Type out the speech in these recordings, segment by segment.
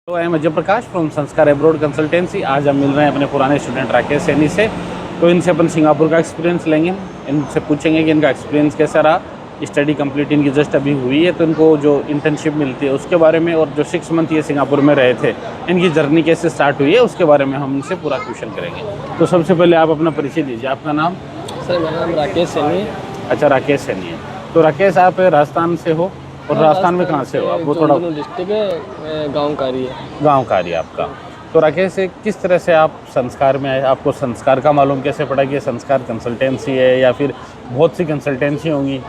तो I am Ajay Prakash from संस्कार abroad consultancy. आज हम मिल रहे हैं अपने पुराने स्टूडेंट राकेश सैनी से। तो इनसे अपन सिंगापुर का एक्सपीरियंस लेंगे, इनसे पूछेंगे कि इनका एक्सपीरियंस कैसा रहा। स्टडी कंप्लीट इनकी जस्ट अभी हुई है, तो इनको जो इंटर्नशिप मिलती है उसके बारे में, और जो 6 मंथ ये सिंगापुर में रहे थे इनकी जर्नी कैसे स्टार्ट हुई है उसके बारे में हम इनसे पूरा क्वेश्चन करेंगे। तो सबसे पहले आप अपना परिचय दीजिए। आपका नाम? सर मेरा नाम राकेश सैनी है। अच्छा, राकेश सैनी है। तो राकेश, आप राजस्थान से हो, और राजस्थान में कहाँ से हो आप? वो थोड़ा डिस्ट्रिक्ट है, गाँव कारी है। गाँव का एरिया आपका। तो राकेश, किस तरह से आप संस्कार में आए? आपको संस्कार का मालूम कैसे पड़ा कि ये संस्कार कंसल्टेंसी है, या फिर बहुत सी कंसल्टेंसी होंगी,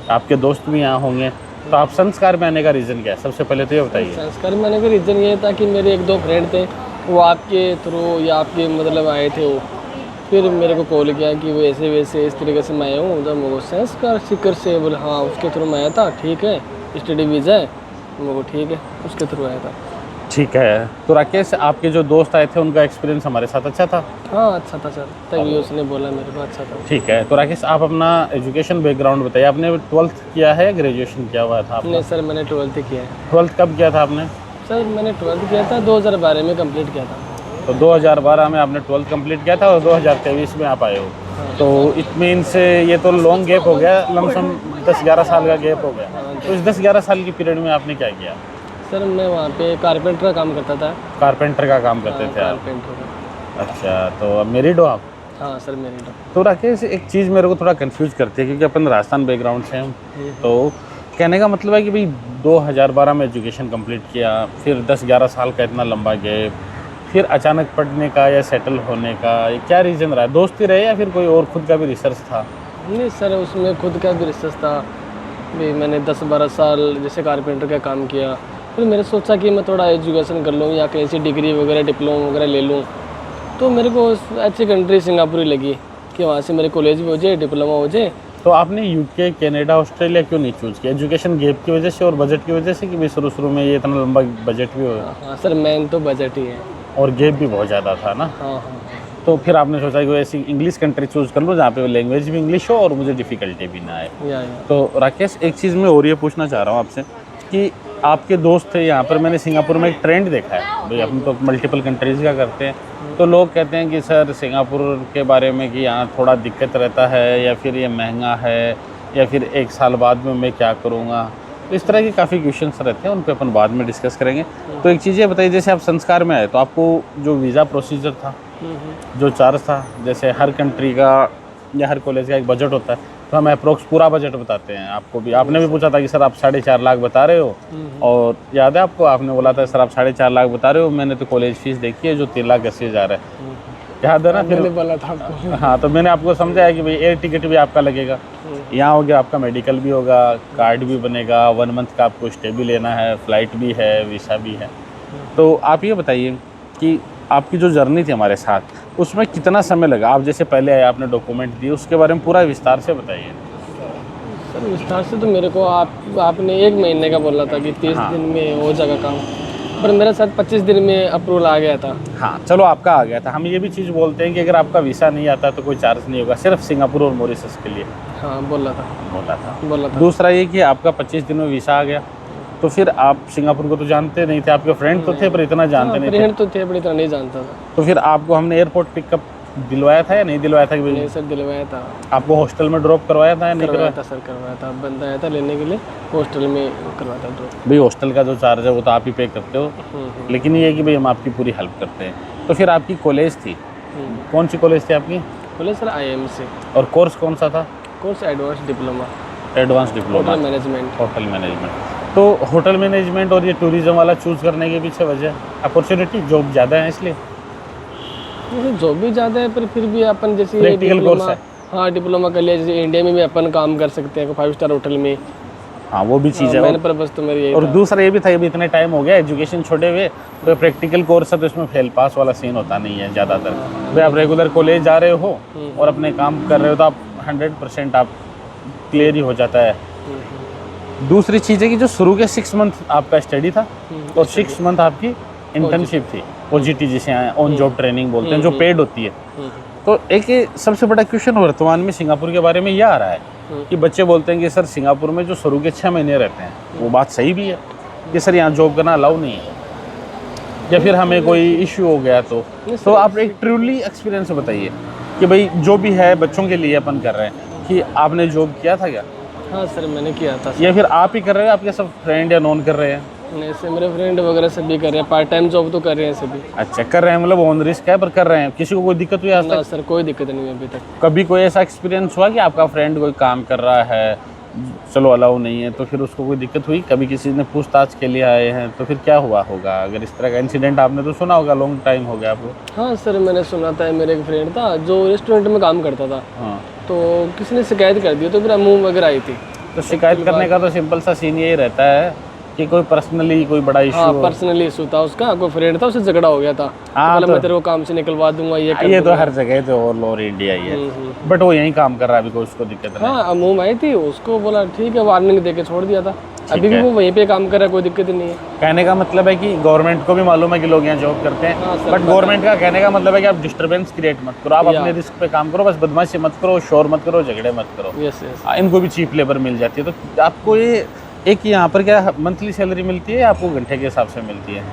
आपके दोस्त भी यहाँ होंगे, तो आप संस्कार में आने का रीज़न क्या है? सबसे पहले तो ये बताइए। संस्कार में आने का रीज़न ये था कि मेरे 1-2 फ्रेंड थे, वो आपके थ्रू या आपके मतलब आए थे। वो फिर मेरे को कॉल किया कि वो ऐसे वैसे इस तरीके से मैं आया हूँ, जब मेरे संस्कार सीकर से बोले हाँ उसके थ्रू मैं आया था, ठीक है स्टडी वीज़ा है, मेरे को ठीक है उसके थ्रू आया था। ठीक है। तो राकेश, आपके जो दोस्त आए थे उनका एक्सपीरियंस हमारे साथ अच्छा था? हाँ अच्छा था सर, तभी उसने बोला मेरे को अच्छा था। ठीक है। तो राकेश, आप अपना एजुकेशन बैकग्राउंड बताइए। आपने 12th किया है या ग्रेजुएशन किया हुआ था आपने? नहीं सर, मैंने 12th किया है। 12th कब किया था आपने? सर मैंने 12th किया था 2012 में कंप्लीट किया था। तो 2012 में आपने 12th कंप्लीट किया था और 2023 में आप आए हो। तो इट मीन्स ये तो लॉन्ग गैप हो गया, लमसम 10-11 साल का गैप हो गया। तो इस 10-11 साल की पीरियड में आपने क्या किया? सर मैं वहाँ पे कारपेंटर का काम करता था। कारपेंटर का काम करते थे आप? कारपेंटर का। अच्छा, तो अब मैरिड हो आप? हाँ सर मैरिड हूँ। तो राकेश, एक चीज़ मेरे को थोड़ा कंफ्यूज करती है, क्योंकि अपन राजस्थान बैकग्राउंड से हम, तो कहने का मतलब है कि भाई 2012 में एजुकेशन कंप्लीट किया, फिर 10-11 साल का इतना लंबा गैप, फिर अचानक पढ़ने का या सेटल होने का, ये क्या रीज़न रहा? दोस्ती रहे या फिर कोई और खुद का भी रिसर्च था? नहीं सर, उसमें खुद का भी रिसर्च था भी। मैंने 10-12 साल जैसे कारपेंटर का काम किया, फिर मैंने सोचा कि मैं थोड़ा एजुकेशन कर लूँ या कहीं से डिग्री वगैरह डिप्लोमा वगैरह ले लूँ। तो मेरे को अच्छी कंट्री सिंगापुर ही लगी कि वहाँ से मेरे कॉलेज भी हो जाए, डिप्लोमा हो जाए। तो आपने यूके, कनाडा, ऑस्ट्रेलिया क्यों नहीं चूज़ किया? एजुकेशन गैप की वजह से और बजट की वजह से, कि भाई शुरू में ये इतना लंबा बजट भी हो, हाँ सर, मेन तो बजट ही है और गैप भी बहुत ज़्यादा था ना? हाँ हाँ। तो फिर आपने सोचा कि ऐसी इंग्लिश कंट्री चूज़ कर लूँ जहाँ पे लैंग्वेज भी इंग्लिश हो और मुझे डिफ़िकल्टी भी ना आए। या। तो राकेश, एक चीज़ मैं और ये पूछना चाह रहा हूँ आपसे कि आपके दोस्त थे यहाँ पर, मैंने सिंगापुर में एक ट्रेंड देखा है भाई, हम तो मल्टीपल कंट्रीज़ का करते हैं, तो लोग कहते हैं कि सर सिंगापुर के बारे में कि यहाँ थोड़ा दिक्कत रहता है, या फिर ये महंगा है, या फिर 1 साल बाद में मैं क्या करूँगा। तो इस तरह के काफ़ी क्वेश्चंस रहते हैं, उन पे अपन बाद में डिस्कस करेंगे। तो एक चीज़ ये बताइए, जैसे आप संस्कार में आए तो आपको जो वीज़ा प्रोसीजर था, जो चार्ज था, जैसे हर कंट्री का या हर कॉलेज का एक बजट होता है, तो हम अप्रोक्स पूरा बजट बताते हैं आपको भी। आपने भी पूछा था कि सर आप 4.5 लाख बता रहे हो, और याद है आपको, आपने बोला था सर आप 4.5 लाख बता रहे हो, मैंने तो कॉलेज फीस देखी है जो 3,80,000 है, याद है ना? फिर बोला था आपको। हाँ, तो मैंने आपको समझाया कि भाई एयर टिकट भी आपका लगेगा, यहाँ हो गया, आपका मेडिकल भी होगा, कार्ड भी बनेगा, 1 मंथ का आपको स्टे भी लेना है, फ़्लाइट भी है, वीसा भी है। तो आप ये बताइए कि आपकी जो जर्नी थी हमारे साथ, उसमें कितना समय लगा? आप जैसे पहले आए, आपने डॉक्यूमेंट दिए, उसके बारे में पूरा विस्तार से बताइए। सर विस्तार से तो मेरे को आपने 1 महीने का बोला था कि 30 दिन में हो जाएगा काम, पर मेरे साथ 25 दिन में अप्रूवल आ गया था। हाँ चलो, आपका आ गया था। हम ये भी चीज़ बोलते हैं कि अगर आपका वीसा नहीं आता तो कोई चार्ज नहीं होगा, सिर्फ सिंगापुर और मॉरिशस के लिए। हाँ बोला था। दूसरा ये कि आपका 25 दिन में वीसा आ गया, तो फिर आप सिंगापुर को तो जानते नहीं थे, आपके फ्रेंड तो थे पर इतना जानते नहीं थे। फ्रेंड तो थे पर इतना नहीं जानता था। तो फिर आपको हमने एयरपोर्ट पिकअप दिलवाया था या नहीं दिलवाया था? नहीं सर, दिलवाया था। आपको हॉस्टल में ड्रॉप करवाया था या नहीं करवाया था सर, करवाया था। बंदा आया था लेने के लिए, हॉस्टल में करवाया था ड्रॉप। भाई हॉस्टल का जो चार्ज है वो तो आप ही पे करते हो, लेकिन ये है कि भाई हम आपकी पूरी हेल्प करते हैं। तो फिर आपकी कॉलेज थी, कौन सी कॉलेज थी आपकी? कॉलेज सर IIM से। और कोर्स कौन सा था? Course advance diploma. Advance diploma, hotel management. Hotel management. तो होटल मैनेजमेंट और ये टूरिज्म वाला चूज़ करने के पीछे वजह, अपॉर्चुनिटी जॉब ज़्यादा है इसलिए? जॉब भी ज़्यादा है, पर फिर भी अपन जैसे प्रैक्टिकल कोर्स है। हाँ डिप्लोमा कर लिया, जैसे इंडिया में भी अपन काम कर सकते हैं 5 स्टार होटल में। हाँ वो भी चीज़ है। मेन पर्पस तो मेरी यही और था। दूसरा ये भी था, अभी इतने टाइम हो गया एजुकेशन छोड़े हुए, तो प्रैक्टिकल कोर्स है तो इसमें फेल पास वाला सीन होता नहीं है ज़्यादातर। भाई आप रेगुलर कॉलेज जा रहे हो और अपने काम कर रहे हो तो आप 100% आप क्लियर ही हो जाता है। दूसरी चीज़ है कि जो शुरू के 6 मंथ आपका स्टडी था और 6 मंथ आपकी इंटर्नशिप थी, OJT जिसे ऑन जॉब ट्रेनिंग बोलते हैं, जो पेड होती है। तो एक सबसे बड़ा क्वेश्चन वर्तमान में सिंगापुर के बारे में यह आ रहा है कि बच्चे बोलते हैं कि सर सिंगापुर में जो शुरू के 6 महीने रहते हैं, वो बात सही भी है कि सर यहाँ जॉब करना अलाउ नहीं है। या फिर हमें कोई इश्यू हो गया तो आप एक ट्रूली एक्सपीरियंस बताइए कि भाई जो भी है बच्चों के लिए अपन कर रहे हैं, कि आपने जॉब किया था क्या, हाँ सर मैंने किया था। या फिर आप ही कर रहे हो, आपके सब फ्रेंड या नॉन कर रहे हैं? नहीं सर, मेरे फ्रेंड वगैरह सभी कर रहे हैं, पार्ट टाइम जॉब तो कर रहे हैं सभी। अच्छा, कर रहे हैं, मतलब ऑन रिस्क है पर कर रहे हैं, किसी को कोई दिक्कत हुई आज ना तक? सर कोई दिक्कत नहीं है अभी तक। कभी कोई ऐसा एक्सपीरियंस हुआ कि आपका फ्रेंड कोई काम कर रहा है, चलो अलाउ नहीं है, तो फिर उसको कोई दिक्कत हुई? कभी किसी ने पूछताछ के लिए आए हैं तो फिर क्या हुआ होगा? अगर इस तरह का इंसिडेंट आपने तो सुना होगा, लॉन्ग टाइम हो गया आपको। हाँ सर मैंने सुना था, मेरे एक फ्रेंड था जो रेस्टोरेंट में काम करता था, हाँ, तो किसी ने शिकायत कर दी तो फिर अमूम वगैरह आई थी। तो शिकायत करने का तो सिंपल सा सीन यही रहता है कि कोई पर्सनली कोई बड़ा इशू हाँ पर्सनली इशू था उसका, कोई फ्रेंड था, उससे झगड़ा हो गया था। हाँ, तो मैं तेरे को काम से निकलवा दूंगा, ये कर ये तो दूंगा। हर जगह तो ऑल ओवर इंडिया ही है, हम्म। बट वो यहीं काम कर रहा है, अभी कोई उसको दिक्कत नहीं। हाँ अमूम आई थी, उसको बोला ठीक है, वार्निंग दे के छोड़ दिया था। अभी भी वो वहीं पे काम कर रहा है, कोई दिक्कत नहीं है। कहने का मतलब है कि गवर्नमेंट को भी मालूम है कि लोग यहाँ जॉब करते हैं, हाँ, सर, बट गवर्नमेंट का कहने का मतलब है कि आप डिस्टरबेंस क्रिएट मत करो, आप अपने रिस्क पे काम करो, बस बदमाशी मत करो, शोर मत करो, झगड़े मत करो। Yes yes. इनको भी चीप लेबर मिल जाती है। तो आपको ये एक यहाँ पर क्या मंथली सैलरी मिलती है या आपको घंटे के हिसाब से मिलती है?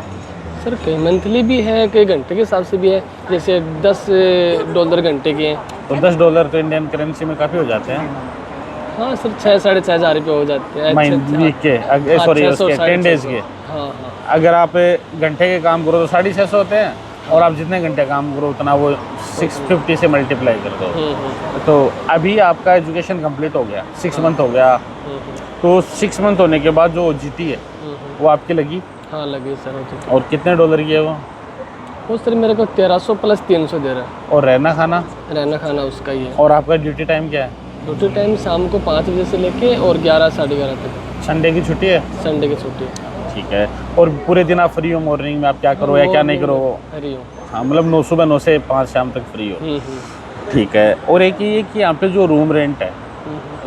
सर कई मंथली भी है, कई घंटे के हिसाब से भी है, जैसे $10 घंटे के हैं। तो $10 तो इंडियन करेंसी में काफ़ी हो जाते हैं। हाँ सर 6-6.5 रुपये हो जाते हैं वीक के, सॉरी उसके 10 डेज के। हाँ हाँ। अगर आप घंटे के काम करो तो 650 होते हैं, और आप जितने घंटे काम करो उतना वो 650 से मल्टीप्लाई कर दो। तो अभी आपका एजुकेशन कंप्लीट हो गया, 6 मंथ हो गया, तो 6 मंथ होने के बाद जो जीती है वो आपकी लगी? हाँ लगी सर वो तो। और कितने डॉलर की है वो सर मेरे को 1300 + 300 दे रहा है। और रहना खाना? रहना खाना उसका ही है। और आपका ड्यूटी टाइम क्या है? ड्यूटी टाइम शाम को 5 बजे से लेके और 11 साढ़े 11 तक। संडे की छुट्टी है? संडे की छुट्टी। ठीक है। और पूरे दिन आप फ्री हो? मॉर्निंग में आप क्या करो या क्या नहीं करो? फ्री हूँ। हाँ, मतलब सुबह 9 से 5 शाम तक फ्री हो। ठीक है। और एक ये कि यहाँ पे जो रूम रेंट है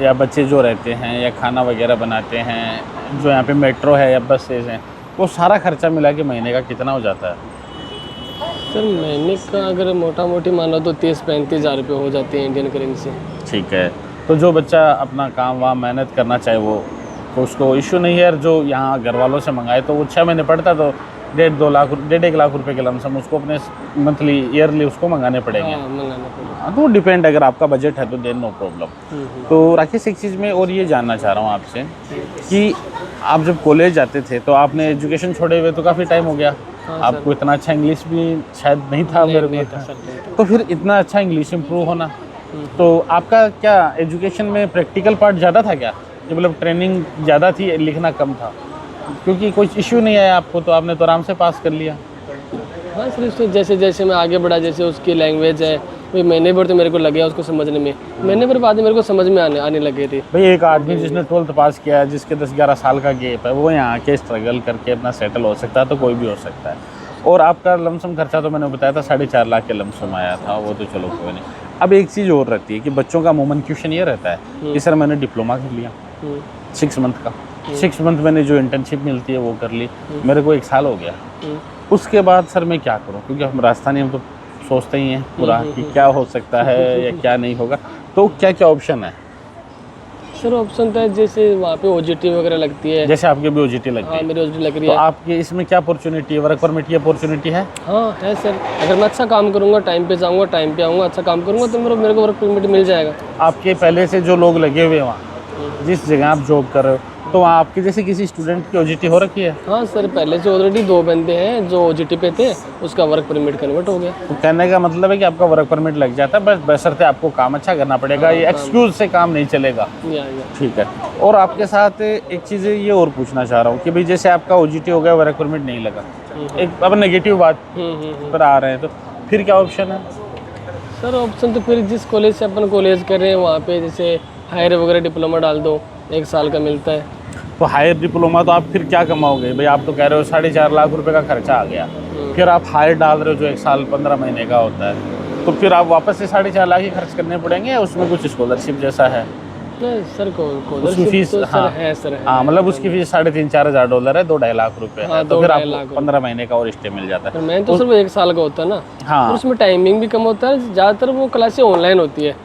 या बच्चे जो रहते हैं या खाना वगैरह बनाते हैं, जो यहाँ पे मेट्रो है या बसेज हैं, वो सारा खर्चा मिला के महीने का कितना हो जाता है? सर महीने का अगर मोटा मोटी मानो तो 30-35 हज़ार रुपये हो जाते हैं इंडियन करेंसी। ठीक है। तो जो बच्चा अपना काम वहाँ मेहनत करना चाहे वो, तो उसको इशू नहीं है। जो यहाँ घर वालों से मंगाए तो वो 6 महीने पड़ता तो 1.5 लाख रुपए के लमसम उसको अपने मंथली ईयरली उसको मंगाने पड़ेंगे। हाँ मंगाना पड़ेगा। हाँ, तो डिपेंड, अगर आपका बजट है तो देन नो प्रॉब्लम। तो राकेश एक चीज़ में और ये जानना चाह रहा हूँ आपसे कि आप जब कॉलेज जाते थे तो आपने एजुकेशन छोड़े हुए तो काफ़ी टाइम हो गया। हाँ, आपको इतना अच्छा इंग्लिश भी शायद नहीं था मेरे को, तो फिर इतना अच्छा इंग्लिश इम्प्रूव होना, तो आपका क्या एजुकेशन में प्रैक्टिकल पार्ट ज़्यादा था क्या? मतलब ट्रेनिंग ज़्यादा थी, लिखना कम था? क्योंकि कोई इश्यू नहीं आया आपको तो आपने तो आराम से पास कर लिया। हाँ सर इसमें जैसे जैसे मैं आगे बढ़ा, जैसे उसकी लैंग्वेज है, वही महीने भर तो मेरे को लगे उसको समझने में, महीने भर बाद मेरे को समझ में आने लगे थे। भाई एक आदमी जिसने 12th पास किया है, जिसके 10-11 साल का गेप है, वो यहाँ आके स्ट्रगल करके अपना सेटल हो सकता है, तो कोई भी हो सकता है। और आपका लमसम खर्चा तो मैंने बताया था 4.5 लाख के लमसम आया था, वो तो चलो कोई नहीं। अब एक चीज़ और रहती है कि बच्चों का अमूमन क्वेश्चन ये रहता है कि सर मैंने डिप्लोमा कर लिया 6 मंथ का, 6 मंथ मैंने जो इंटर्नशिप मिलती है वो कर ली, मेरे को 1 साल हो गया, उसके बाद सर मैं क्या करूं? क्योंकि हम राजस्थानी हम तो सोचते ही हैं पूरा कि क्या हो सकता है या क्या नहीं होगा, तो क्या क्या ऑप्शन है? सर ऑप्शन तो है, जैसे वहाँ पे OJT वगैरह लगती है। जैसे आपके भी OJT लगती हाँ है? मेरी OJT लग रही तो है। आपके इसमें क्या अपॉर्चुनिटी है? वर्क परमिट की अपॉर्चुनिटी है? हाँ है सर, अगर मैं अच्छा काम करूँगा, टाइम पे जाऊँगा, टाइम पे आऊँगा, अच्छा काम करूँगा तो मेरे को वर्क परमिट मिल जाएगा। आपके पहले से जो लोग लगे हुए हैं वहाँ, जिस जगह आप जॉब कर रहे हो, तो वहाँ आपके जैसे किसी स्टूडेंट की OJT हो रखी है? हाँ सर पहले से ऑलरेडी 2 बंदे हैं जो OJT पे थे, उसका वर्क परमिट कन्वर्ट हो गया। तो कहने का मतलब है कि आपका वर्क परमिट लग जाता है, बस बशर्ते आपको काम अच्छा करना पड़ेगा, ये एक्सक्यूज से काम नहीं चलेगा। या ठीक है। और आपके साथ एक चीज़ ये और पूछना चाह रहा हूँ कि भाई जैसे आपका OJT हो गया, वर्क परमिट नहीं लगा, एक अब नेगेटिव बात पर आ रहे हैं, तो फिर क्या ऑप्शन है? सर ऑप्शन तो फिर जिस कॉलेज से अपन कॉलेज कर रहे हैं वहाँ पे जैसे हायर वगैरह डिप्लोमा डाल दो, 1 साल का मिलता है। तो हायर डिप्लोमा तो आप फिर क्या कमाओगे भाई? आप तो कह रहे हो 4.5 लाख रुपए का खर्चा आ गया, फिर आप हायर डाल रहे हो जो 1 साल 15 महीने का होता है, तो फिर आप वापस से 4.5 लाख ही खर्च करने पड़ेंगे या उसमें कुछ स्कॉलरशिप जैसा है? नहीं सर उसकी फीस तो हाँ, सर है सर है। हाँ मतलब उसकी फीस 3,500-4 हज़ार डॉलर है, 2-2.5 लाख रुपए है, हाँ, तो फिर 2-2.5 लाख आपको 15 महीने का और स्टे मिल जाता पर है। मैं तो सर वो 1 साल का होता है ना, हाँ, और उसमें टाइमिंग भी कम होता है, ज़्यादातर वो क्लासें ऑनलाइन होती है।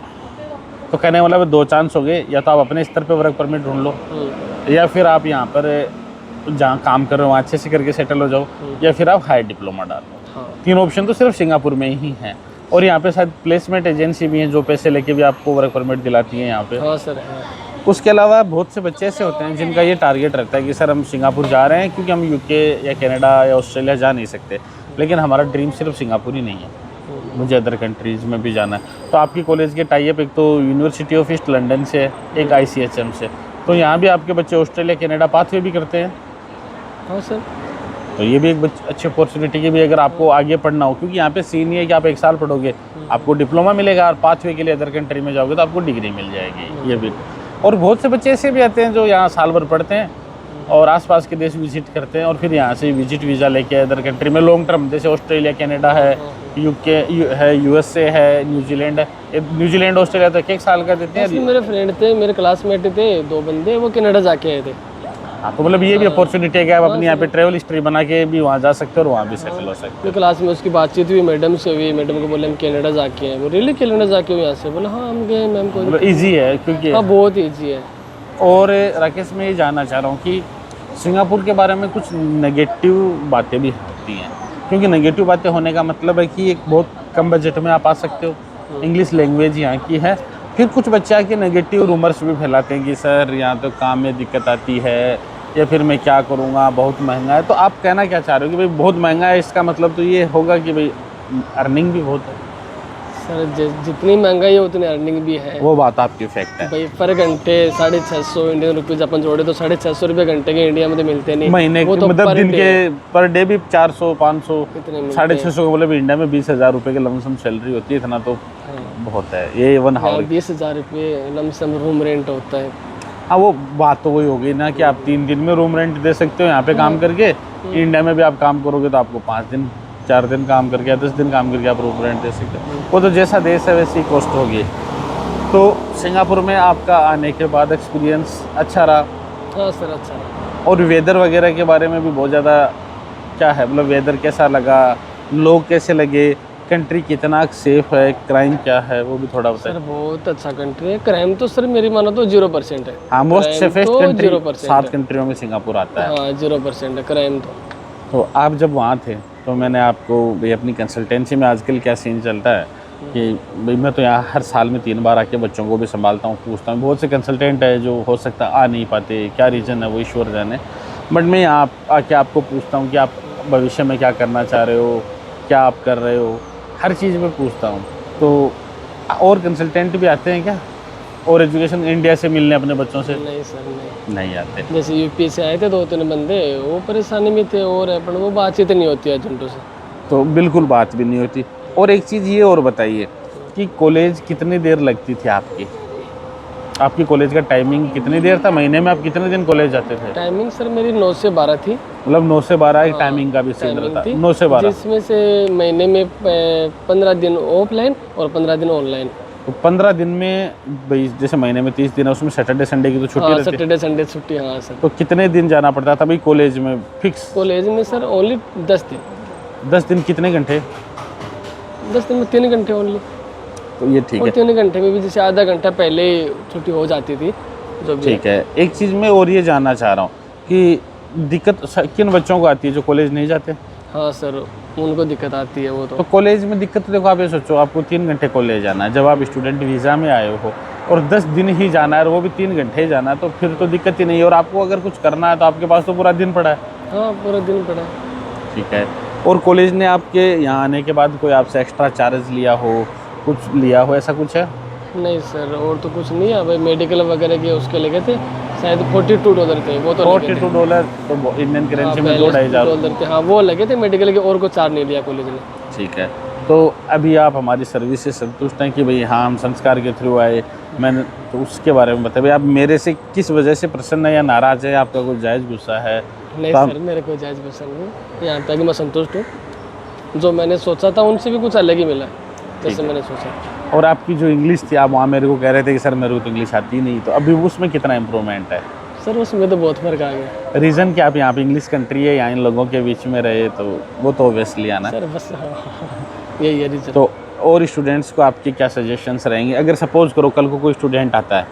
तो कहने का मतलब 2 चांस हो गए, या तो आप अपने स्तर पे वर्क परमिट ढूंढ लो, या फिर आप यहाँ पर जहाँ काम कर रहे हो वहाँ अच्छे से करके सेटल हो जाओ, या फिर आप हायर डिप्लोमा डालो। हाँ 3 ऑप्शन तो सिर्फ सिंगापुर में ही हैं। और यहाँ पे शायद प्लेसमेंट एजेंसी भी हैं जो पैसे लेके भी आपको वर्क परमिट दिलाती है यहाँ पे। हाँ सर है। उसके अलावा बहुत से बच्चे ऐसे होते हैं जिनका ये टारगेट रहता है कि सर हम सिंगापुर जा रहे हैं क्योंकि हम यूके या कनाडा या ऑस्ट्रेलिया जा नहीं सकते, लेकिन हमारा ड्रीम सिर्फ सिंगापुर ही नहीं है, मुझे अदर कंट्रीज़ में भी जाना है। तो आपकी कॉलेज के टाई अप एक तो यूनिवर्सिटी ऑफ ईस्ट लंदन से है, एक ICHM से, तो यहाँ भी आपके बच्चे ऑस्ट्रेलिया कनाडा पाथवे भी करते हैं। हाँ सर। तो ये भी एक अच्छी अपॉर्चुनिटी की भी, अगर आपको आगे पढ़ना हो, क्योंकि यहाँ पे सीन ये है कि आप 1 साल पढ़ोगे, आपको डिप्लोमा मिलेगा, और पाथवे के लिए अदर कंट्री में जाओगे तो आपको डिग्री मिल जाएगी। ये भी, और बहुत से बच्चे ऐसे भी आते हैं जो यहाँ साल भर पढ़ते हैं और आसपास के देश विजिट करते हैं, और फिर यहाँ से विजिट वीज़ा लेके अदर कंट्री में लॉन्ग टर्म, जैसे ऑस्ट्रेलिया कनाडा है, यूके है, USA है, न्यूजीलैंड है। न्यूजीलैंड ऑस्ट्रेलिया तो 1 साल का देते हैं। मेरे फ्रेंड थे, मेरे क्लासमेट थे 2 बंदे, वो कनाडा जाके आए थे। हाँ, तो मतलब ये भी अपॉर्चुनिटी है कि आप अपनी यहाँ पे ट्रैवल हिस्ट्री बना के भी वहाँ जा सकते हो और वहाँ भी सेटल हो सकते तो क्लास में उसकी बातचीत हुई, मैडम से हुई, मैडम को बोले हम कनाडा जाके हैं। वो रियली कनाडा जाके हुए यहाँ से? बोला हाँ हम गए मैम को। मतलब ईजी है क्योंकि। हाँ बहुत ईजी है। और राकेश, मैं ये जानना चाह रहा हूँ कि सिंगापुर के बारे में कुछ नेगेटिव बातें भी होती हैं, क्योंकि नेगेटिव बातें होने का मतलब है कि एक बहुत कम बजट में आप आ सकते हो, इंग्लिश लैंग्वेज यहाँ की है। फिर कुछ बच्चे आके नेगेटिव रूमर्स भी फैलाते हैं कि सर यहाँ तो काम में दिक्कत आती है, या फिर मैं क्या करूँगा, बहुत महंगा है। तो आप कहना क्या चाह रहे हो कि भाई बहुत महंगा है, इसका मतलब तो ये होगा कि भाई अर्निंग भी बहुत है? सर जितनी महंगाई है उतनी अर्निंग भी है। वो बात आपकी फैक्ट है भाई पर घंटे 650 इंडियन रुपीज़ अपन जोड़े तो 650 रुपये घंटे के इंडिया में तो मिलते नहीं। महीने वो के, तो मतलब दिन के पर डे भी 400 500 कितने मिलते 650 के, मतलब इंडिया में 20,000 रुपये की लमसम सैलरी होती है, इतना तो बहुत है। ये 1 हावर 20,000 रुपये लमसम रूम रेंट होता है। हाँ, वो बात तो वही हो गई ना कि आप 3 दिन में रूम रेंट दे सकते हो यहाँ पे काम करके। इंडिया में भी आप काम करोगे तो आपको 5 दिन 4 दिन काम करके या 10 दिन काम करके आप रूम रेंट दे सकते हो। वो तो जैसा देश है वैसी कॉस्ट होगी। तो सिंगापुर में आपका आने के बाद एक्सपीरियंस अच्छा रहा? हाँ सर अच्छा रहा। और वेदर वगैरह के बारे में भी बहुत ज़्यादा क्या है, मतलब वेदर कैसा लगा, लोग कैसे लगे, कंट्री कितना सेफ है, क्राइम क्या है, वो भी थोड़ा बताइए। सर बहुत अच्छा कंट्री है। क्राइम तो सर मेरी मानो तो 0% है। हाँ, मोस्ट सेफेस्ट तो कंट्री 0% 7 कंट्रियों में सिंगापुर आता है। हाँ 0% है क्राइम तो आप जब वहाँ थे तो मैंने आपको भाई अपनी कंसल्टेंसी में आजकल क्या सीन चलता है कि भाई मैं तो यहाँ हर साल में 3 बार आके बच्चों को भी संभालता हूँ, पूछता हूँ। बहुत से कंसल्टेंट है जो हो सकता है आ नहीं पाते, क्या रीज़न है वो ईश्वर जाने, बट मैं यहाँ आके आपको पूछता हूँ कि आप भविष्य में क्या करना चाह रहे हो, क्या आप कर रहे हो, हर चीज़ में पूछता हूँ। तो और कंसल्टेंट भी आते हैं क्या, और एजुकेशन इंडिया से मिलने अपने बच्चों से? नहीं सर नहीं आते। जैसे यूपी से आए थे 2-3 बंदे, वो परेशानी में थे और अपन वो बातचीत नहीं होती एजेंटों से। तो बिल्कुल बात भी नहीं होती। और एक चीज़ ये और बताइए कि कॉलेज कितनी देर लगती थी आपकी कॉलेज का टाइमिंग कितनी देर था? महीने में आप कितने दिन कॉलेज जाते थे? टाइमिंग सर मेरी 9 से 12 थी। मतलब 9 से 12 एक टाइमिंग का भी सीन रहता है? 9 से 12, जिसमें से महीने में 15 दिन ऑफलाइन और 15 दिन ऑनलाइन। तो 15 दिन में भाई जैसे महीने में 30 दिन है, उसमें सैटरडे संडे की तो छुट्टी रहती है। सैटरडे संडे छुट्टी। हाँ सर। तो कितने दिन जाना पड़ता था भाई कॉलेज में फिक्स? कॉलेज में सर ओनली 10 दिन। 10 दिन कितने घंटे? 10 दिन में 3 घंटे ओनली। तो ये ठीक और है। 3 घंटे में भी जैसे आधा घंटा पहले छुट्टी हो जाती थी जो भी। ठीक है। एक चीज़ मैं और ये जानना चाह रहा हूँ कि दिक्कत किन बच्चों को आती है जो कॉलेज नहीं जाते? हाँ सर उनको दिक्कत आती है वो तो। तो कॉलेज में दिक्कत तो देखो, आप ये सोचो आपको 3 घंटे कॉलेज जाना है, जब आप स्टूडेंट वीज़ा में आए हो और 10 दिन ही जाना है और वो भी 3 घंटे ही जाना है, तो फिर तो दिक्कत ही नहीं है। और आपको अगर कुछ करना है तो आपके पास तो पूरा दिन पड़ा है। हाँ पूरा दिन पड़ा। ठीक है। और कॉलेज ने आपके यहाँ आने के बाद कोई आपसे एक्स्ट्रा चार्ज लिया हो, कुछ लिया हो, ऐसा कुछ है? नहीं सर और तो कुछ नहीं है भाई। मेडिकल वगैरह के उसके लगे थे शायद $42 थे वो तो $42 तो इंडियन करेंसी में $2,500 थे। हाँ वो लगे थे मेडिकल के, और को चार्ज नहीं लिया कॉलेज ने। ठीक है। तो अभी आप हमारी सर्विस से संतुष्ट हैं कि भाई हाँ हम संस्कार के थ्रू आए? मैंने तो उसके बारे में बताया। भाई आप मेरे से किस वजह से प्रसन्न है या नाराज़ है, आपका कुछ जायज़ गुस्सा है? नहीं सर मेरे को जायज़ पसंद नहीं, यहाँ तक मैं संतुष्ट हूँ। जो मैंने सोचा था उनसे भी कुछ अलग ही मिला जैसे मैंने सोचा। और आपकी जो इंग्लिश थी, आप वहाँ मेरे को कह रहे थे कि सर मेरे को तो इंग्लिश आती नहीं, तो अभी उसमें कितना इम्प्रूवमेंट है? सर उसमें तो बहुत फ़र्क आ गया। रीज़न क्या? आप यहाँ पे इंग्लिश कंट्री है, यहाँ इन लोगों के बीच में रहे, तो वो तो ऑब्वियसली आना। सर बस यही है रीज़न। तो और स्टूडेंट्स को आपके क्या सजेशंस रहेंगे? अगर सपोज करो कल को कोई स्टूडेंट आता है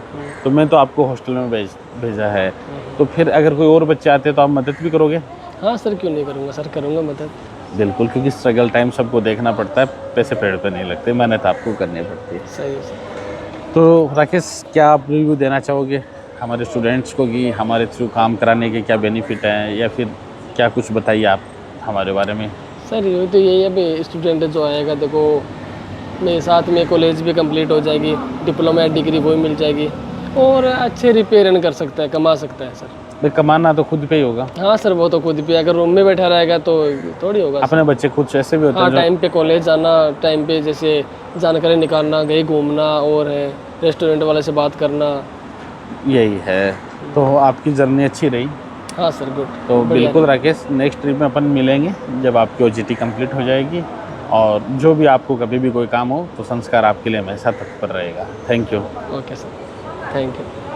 तो मैं तो आपको हॉस्टल में भेजा है, तो फिर अगर कोई और बच्चे आते तो आप मदद भी करोगे? हाँ सर, क्यों नहीं करूँगा सर, करूँगा मदद। बिल्कुल, क्योंकि स्ट्रगल टाइम सबको देखना पड़ता है, पैसे पेड़ पे नहीं लगते, मेहनत आपको करनी पड़ती है। सही है सर। तो राकेश, क्या आप रिव्यू देना चाहोगे हमारे स्टूडेंट्स को कि हमारे थ्रू काम कराने के क्या बेनिफिट हैं, या फिर क्या कुछ बताइए आप हमारे बारे में? सर ये तो यही है भाई, स्टूडेंट जो आएगा देखो, मेरे साथ में कॉलेज भी कंप्लीट हो जाएगी, डिप्लोमा या डिग्री वो भी मिल जाएगी, और अच्छे रिपेयर कर सकता है, कमा सकता है सर। भाई कमाना तो खुद पे ही होगा। हाँ सर, वो तो खुद भी, अगर रूम में बैठा रहेगा तो थोड़ी होगा। अपने बच्चे खुद ऐसे भी होते हाँ, हैं जो टाइम पे कॉलेज आना, टाइम पे जैसे जानकारी निकालना, कहीं घूमना, और है रेस्टोरेंट वाले से बात करना। यही है। तो आपकी जर्नी अच्छी रही। हाँ सर, गुड। तो बिल्कुल राकेश, नेक्स्ट ट्रिप में अपन मिलेंगे जब आपकी OJT कंप्लीट हो जाएगी, और जो भी आपको कभी भी कोई काम हो तो संस्कार आपके लिए हमेशा तत्पर रहेगा। Thank you. Okay sir, thank you.